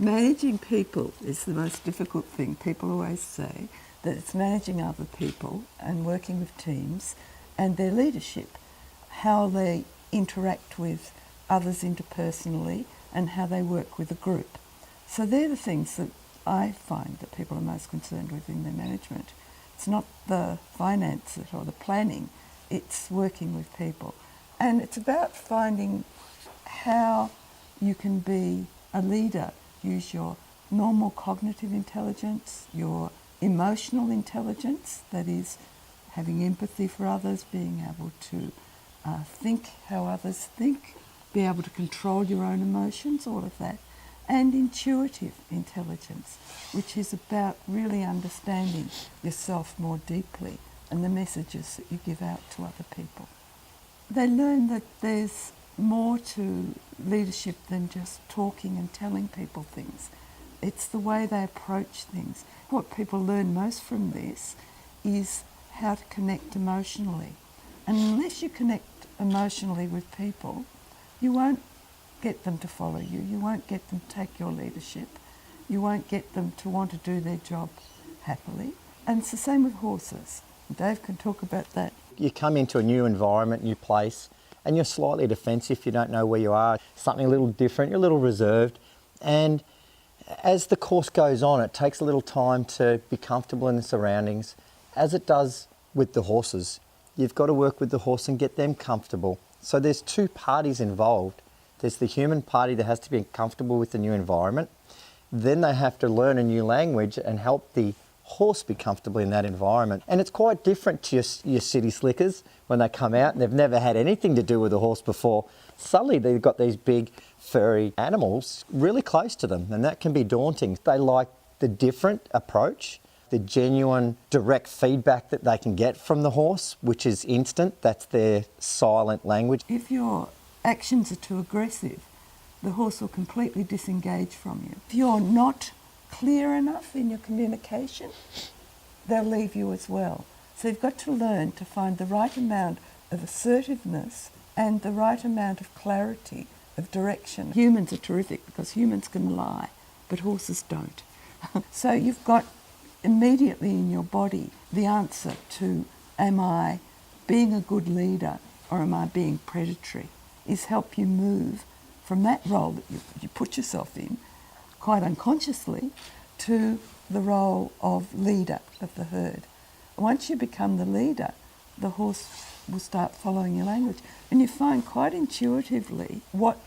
Managing people is the most difficult thing. People always say that it's managing other people and working with teams and their leadership, how they interact with others interpersonally and how they work with a group. So they're the things that I find that people are most concerned with in their management. It's not the finance or the planning, it's working with people. And it's about finding how you can be a leader, use your normal cognitive intelligence, your emotional intelligence, that is having empathy for others, being able to think how others think, be able to control your own emotions, all of that, and intuitive intelligence, which is about really understanding yourself more deeply and the messages that you give out to other people. They learn that there's more to leadership than just talking and telling people things. It's the way they approach things. What people learn most from this is how to connect emotionally. And unless you connect emotionally with people, you won't get them to follow you, you won't get them to take your leadership, you won't get them to want to do their job happily. And it's the same with horses. Dave can talk about that. You come into a new environment, new place, and you're slightly defensive, you don't know where you are, something a little different, you're a little reserved. And as the course goes on, it takes a little time to be comfortable in the surroundings, as it does with the horses. You've got to work with the horse and get them comfortable. So there's two parties involved. There's the human party that has to be comfortable with the new environment. Then they have to learn a new language and help the horse be comfortable in that environment. And it's quite different to your city slickers when they come out and they've never had anything to do with a horse before. Suddenly they've got these big furry animals really close to them, and that can be daunting. They like the different approach, the genuine direct feedback that they can get from the horse, which is instant. That's their silent language. If your actions are too aggressive, the horse will completely disengage from you. If you're not clear enough in your communication, they'll leave you as well. So you've got to learn to find the right amount of assertiveness and the right amount of clarity, of direction. Humans are terrific because humans can lie, but horses don't. So you've got immediately in your body the answer to, am I being a good leader or am I being predatory? Is help you move from that role that you put yourself in, quite unconsciously, to the role of leader of the herd. Once you become the leader, the horse will start following your language. And you find quite intuitively what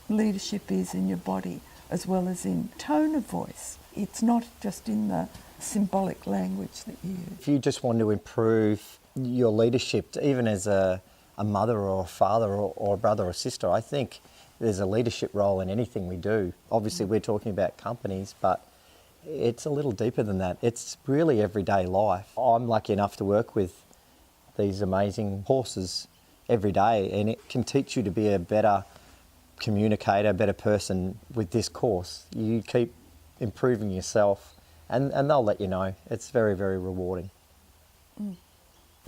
leadership is in your body as well as in tone of voice. It's not just in the symbolic language that you use. If you just want to improve your leadership, even as a mother or a father or a brother or sister, I think there's a leadership role in anything we do. Obviously we're talking about companies, but it's a little deeper than that. It's really everyday life. I'm lucky enough to work with these amazing horses every day, and it can teach you to be a better communicator, a better person with this course. You keep improving yourself and they'll let you know. It's very, very rewarding.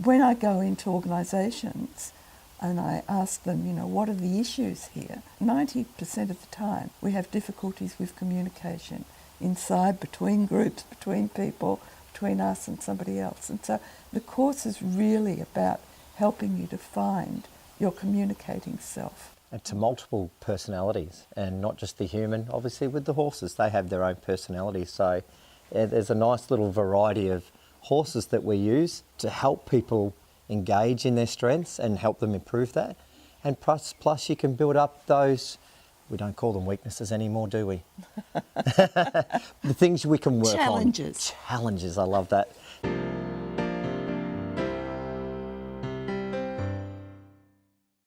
When I go into organisations and I ask them, what are the issues here? 90% of the time we have difficulties with communication inside, between groups, between people, between us and somebody else. And so the course is really about helping you to find your communicating self. And to multiple personalities, and not just the human. Obviously with the horses, they have their own personality. So there's a nice little variety of horses that we use to help people engage in their strengths and help them improve that. And plus you can build up those, we don't call them weaknesses anymore, do we? The things we can work Challenges. on. Challenges, I love that.